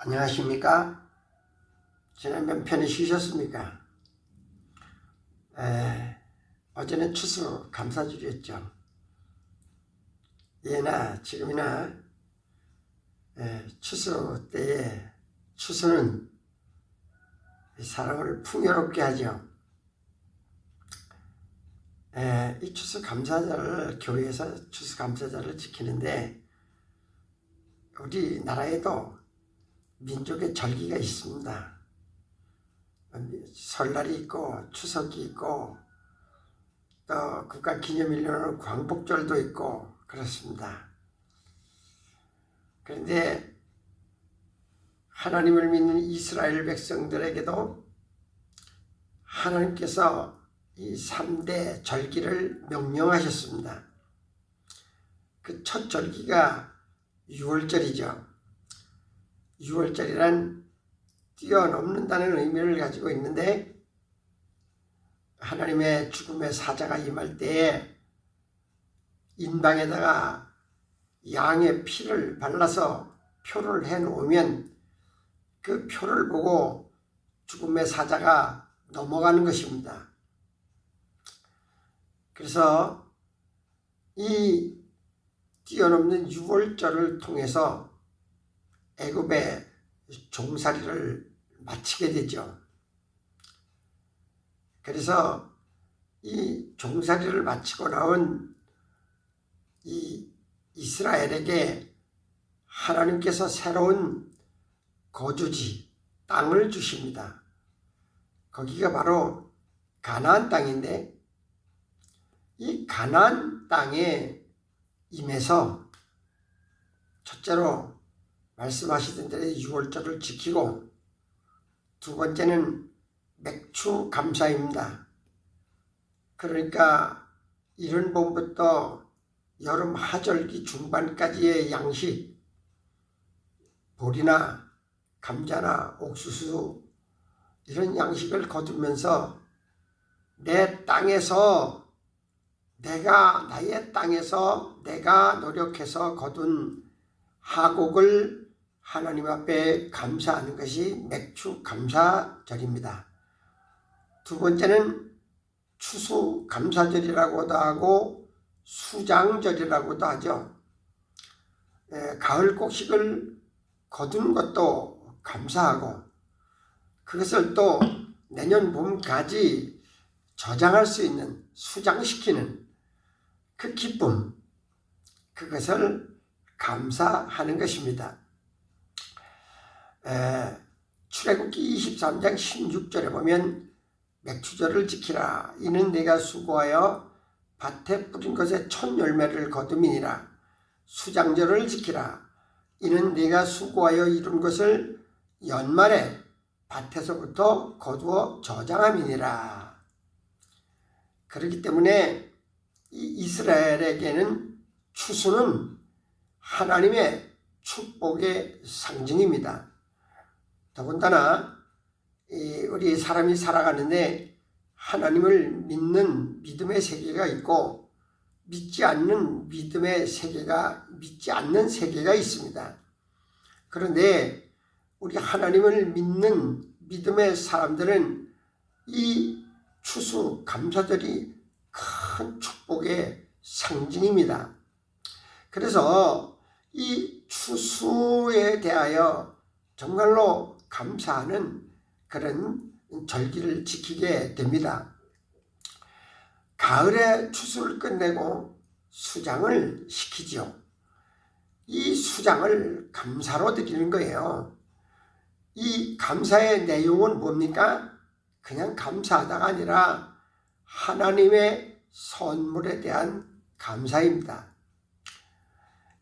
안녕하십니까? 지난 몇 편이 쉬셨습니까? 어제는 추수 감사주일이었죠. 예나 지금이나 추수 때에 추수는 사람을 풍요롭게 하죠. 이 추수 감사절을 교회에서 추수 감사절을 지키는데 우리나라에도 민족의 절기가 있습니다. 설날이 있고 추석이 있고 또 국가기념일로는 광복절도 있고 그렇습니다. 그런데 하나님을 믿는 이스라엘 백성들에게도 하나님께서 이 3대 절기를 명령하셨습니다. 그 첫 절기가 유월절이죠. 유월절이란 뛰어넘는다는 의미를 가지고 있는데 하나님의 죽음의 사자가 임할 때에 인방에다가 양의 피를 발라서 표를 해놓으면 그 표를 보고 죽음의 사자가 넘어가는 것입니다. 그래서 이 뛰어넘는 유월절을 통해서 애굽의 종살이를 마치게 되죠. 그래서 이 종살이를 마치고 나온 이 이스라엘에게 하나님께서 새로운 거주지, 땅을 주십니다. 거기가 바로 가나안 땅인데 이 가나안 땅에 임해서 첫째로 말씀하시던 대로 유월절을 지키고 두 번째는 맥추 감사입니다. 그러니까 이른 봄부터 여름 하절기 중반까지의 양식, 보리나 감자나 옥수수 이런 양식을 거두면서 내 땅에서 나의 땅에서 내가 노력해서 거둔 하곡을 하나님 앞에 감사하는 것이 맥추 감사절입니다. 두 번째는 추수 감사절이라고도 하고 수장절이라고도 하죠. 가을 곡식을 거둔 것도 감사하고 그것을 또 내년 봄까지 저장할 수 있는 수장시키는 그 기쁨, 그것을 감사하는 것입니다. 출애굽기 23장 16절에 보면 맥추절을 지키라. 이는 네가 수고하여 밭에 뿌린 것의 첫 열매를 거둠이니라. 수장절을 지키라. 이는 네가 수고하여 이룬 것을 연말에 밭에서부터 거두어 저장함이니라. 그렇기 때문에 이 이스라엘에게는 추수는 하나님의 축복의 상징입니다. 더군다나 우리 사람이 살아가는데 하나님을 믿는 믿음의 세계가 있고 믿지 않는 믿음의 세계가, 믿지 않는 세계가 있습니다. 그런데 우리 하나님을 믿는 믿음의 사람들은 이 추수 감사절이 큰 축복의 상징입니다. 그래서 이 추수에 대하여 정말로 감사하는 그런 절기를 지키게 됩니다. 가을에 추수를 끝내고 수장을 시키죠. 이 수장을 감사로 드리는 거예요. 이 감사의 내용은 뭡니까? 그냥 감사하다가 아니라 하나님의 선물에 대한 감사입니다.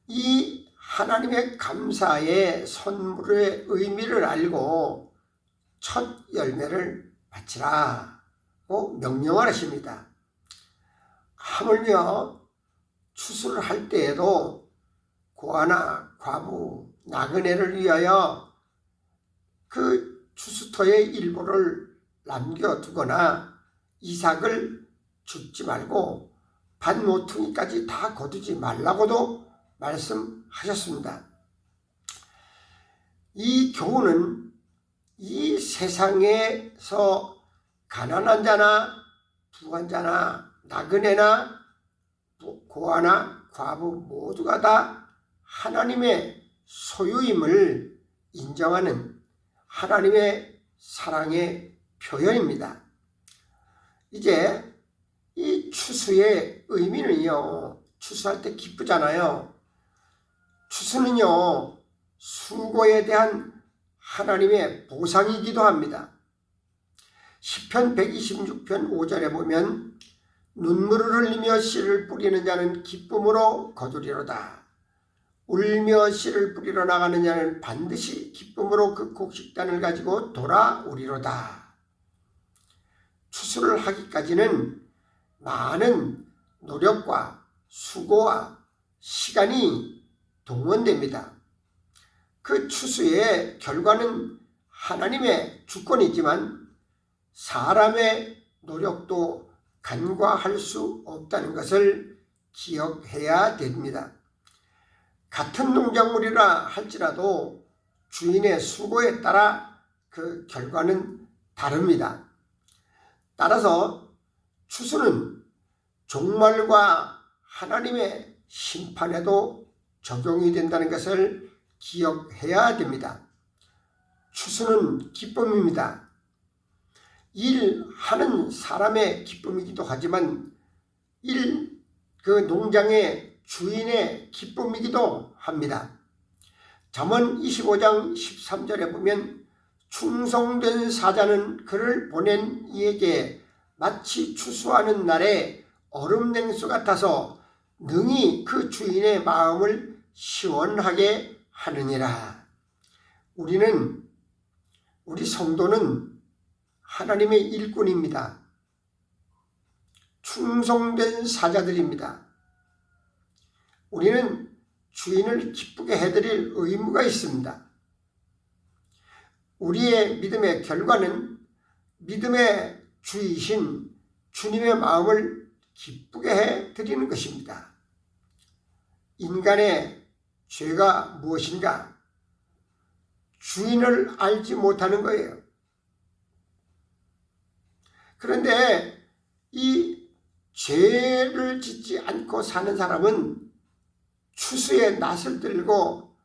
이 하나님의 감사의 선물의 의미를 알고 첫 열매를 바치라고 명령을 하십니다. 하물며 추수를 할 때에도 고아나 과부, 나그네를 위하여 그 추수토의 일부를 남겨두거나 이삭을 줍지 말고 밭 모퉁이까지 다 거두지 말라고도 말씀하셨습니다. 이 교훈은 이 세상에서 가난한 자나 부한 자나 나그네나 고아나 과부 모두가 다 하나님의 소유임을 인정하는 하나님의 사랑의 표현입니다. 이제 이 추수의 의미는요, 추수할 때 기쁘잖아요. 추수는요, 수고에 대한 하나님의 보상이기도 합니다. 시편 126편 5절에 보면 눈물을 흘리며 씨를 뿌리는 자는 기쁨으로 거두리로다. 울며 씨를 뿌리러 나가는 자는 반드시 기쁨으로 그 곡식단을 가지고 돌아오리로다. 추수를 하기까지는 많은 노력과 수고와 시간이 동원됩니다. 그 추수의 결과는 하나님의 주권이지만 사람의 노력도 간과할 수 없다는 것을 기억해야 됩니다. 같은 농작물이라 할지라도 주인의 수고에 따라 그 결과는 다릅니다. 따라서 추수는 종말과 하나님의 심판에도 적용이 된다는 것을 기억해야 됩니다. 추수는 기쁨입니다. 일하는 사람의 기쁨이기도 하지만 그 농장의 주인의 기쁨이기도 합니다. 잠언 25장 13절에 보면 충성된 사자는 그를 보낸 이에게 마치 추수하는 날에 얼음 냉수 같아서 능히 그 주인의 마음을 시원하게 하느니라. 우리 성도는 하나님의 일꾼입니다. 충성된 사자들입니다. 우리는 주인을 기쁘게 해드릴 의무가 있습니다. 우리의 믿음의 결과는 믿음의 주이신 주님의 마음을 기쁘게 해드리는 것입니다. 인간의 죄가 무엇인가? 주인을 알지 못하는 거예요. 그런데 이 죄를 짓지 않고 사는 사람은 추수의 낫을 들고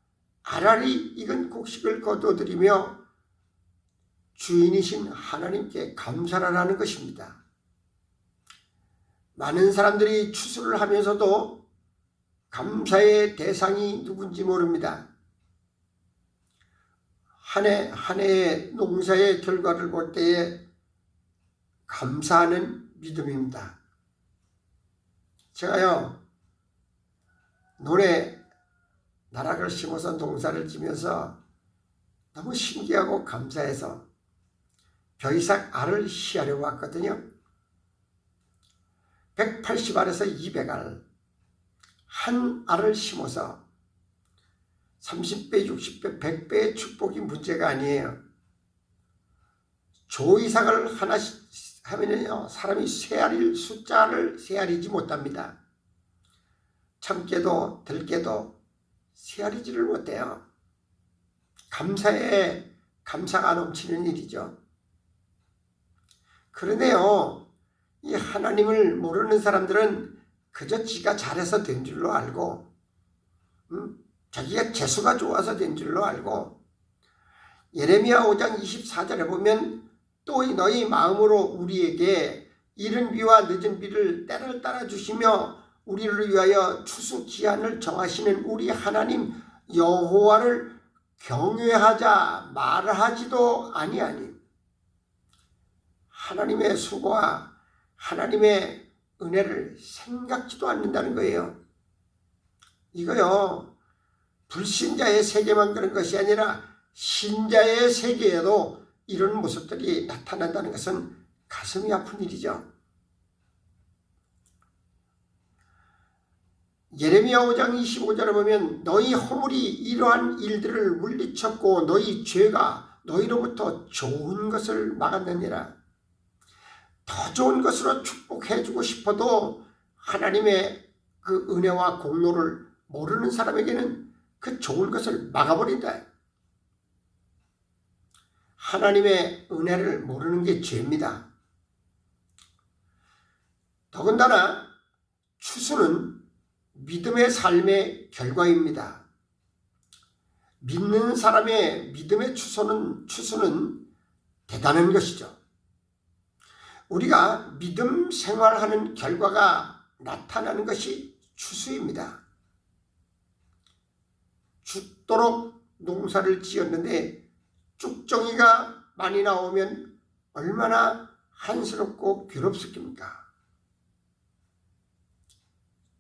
알알이 익은 곡식을 거둬들이며 주인이신 하나님께 감사를 하는 것입니다. 많은 사람들이 추수를 하면서도 감사의 대상이 누군지 모릅니다. 한 해의 농사의 결과를 볼 때에 감사하는 믿음입니다. 제가요, 논에 나락을 심어서 농사를 지면서 너무 신기하고 감사해서 벼이삭 알을 씨앗하려고 왔거든요. 180알에서 200알, 한 알을 심어서 30배, 60배, 100배의 축복이 문제가 아니에요. 조이삭을 하나씩 하면요, 사람이 숫자를 세알이지 못합니다. 참깨도 들깨도 세알이지를 못해요. 감사가 넘치는 일이죠. 그런데요, 이 하나님을 모르는 사람들은 그저 지가 잘해서 된 줄로 알고, 자기가 재수가 좋아서 된 줄로 알고, 예레미야 5장 24절에 보면 또 너희 마음으로 우리에게 이른 비와 늦은 비를 때를 따라 주시며 우리를 위하여 추수 기한을 정하시는 우리 하나님 여호와를 경외하자 말하지도 아니하니. 하나님의 수고와 하나님의 은혜를 생각지도 않는다는 거예요. 이거요, 불신자의 세계만 그런 것이 아니라 신자의 세계에도 이런 모습들이 나타난다는 것은 가슴이 아픈 일이죠. 예레미야 5장 25절에 보면 너희 허물이 이러한 일들을 물리쳤고 너희 죄가 너희로부터 좋은 것을 막았느니라. 더 좋은 것으로 축복해주고 싶어도 하나님의 그 은혜와 공로를 모르는 사람에게는 그 좋은 것을 막아버린다. 하나님의 은혜를 모르는 게 죄입니다. 더군다나 추수는 믿음의 삶의 결과입니다. 믿는 사람의 믿음의 추수는 대단한 것이죠. 우리가 믿음 생활하는 결과가 나타나는 것이 추수입니다. 죽도록 농사를 지었는데 쭉정이가 많이 나오면 얼마나 한스럽고 괴롭습니까?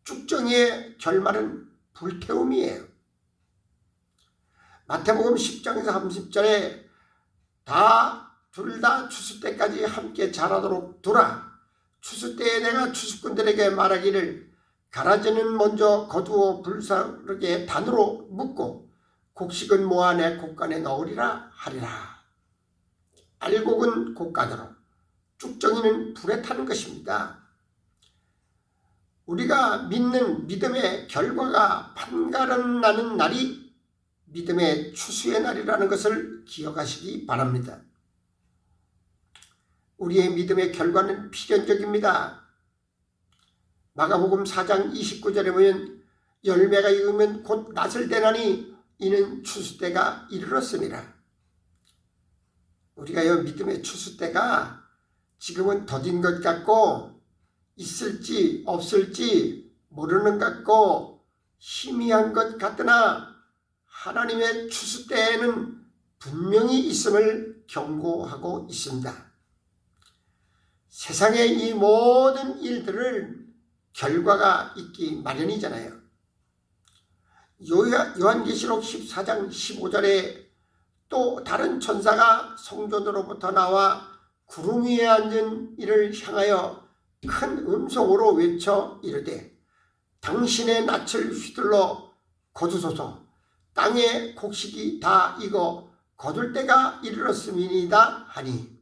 쭉정이의 결말은 불태움이에요. 마태복음 10장에서 30절에 둘 다 추수 때까지 함께 자라도록 두라. 추수 때에 내가 추수꾼들에게 말하기를 가라지는 먼저 거두어 불사르게 단으로 묶고 곡식은 모아 내 곡간에 넣으리라 하리라. 알곡은 곡간으로, 쭉정이는 불에 타는 것입니다. 우리가 믿는 믿음의 결과가 판가름 나는 날이 믿음의 추수의 날이라는 것을 기억하시기 바랍니다. 우리의 믿음의 결과는 필연적입니다. 마가복음 4장 29절에 보면 열매가 익으면 곧 낫을 대나니 이는 추수 때가 이르렀습니다. 우리가 이 믿음의 추수 때가 지금은 더딘 것 같고 있을지 없을지 모르는 것 같고 희미한 것 같으나 하나님의 추수 때에는 분명히 있음을 경고하고 있습니다. 세상의 이 모든 일들을 결과가 있기 마련이잖아요. 요한계시록 14장 15절에 또 다른 천사가 성전으로부터 나와 구름 위에 앉은 이를 향하여 큰 음성으로 외쳐 이르되 당신의 낯을 휘둘러 거두소서. 땅의 곡식이 다 익어 거둘 때가 이르렀음이니이다 하니,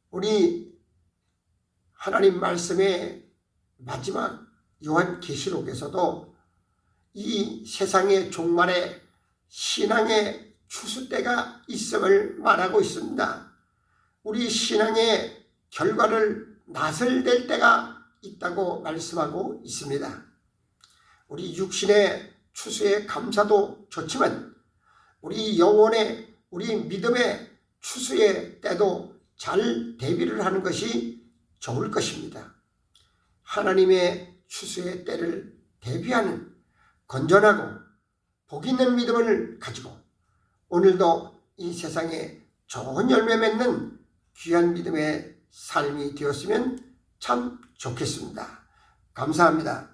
우리 하나님 말씀의 마지막 요한계시록에서도 이 세상의 종말에 신앙의 추수 때가 있음을 말하고 있습니다. 우리 신앙의 결과를 낫을 댈 때가 있다고 말씀하고 있습니다. 우리 육신의 추수의 감사도 좋지만 우리 영혼의, 우리 믿음의 추수의 때도 잘 대비를 하는 것이 좋을 것입니다. 하나님의 추수의 때를 대비하는 건전하고 복 있는 믿음을 가지고 오늘도 이 세상에 좋은 열매 맺는 귀한 믿음의 삶이 되었으면 참 좋겠습니다. 감사합니다.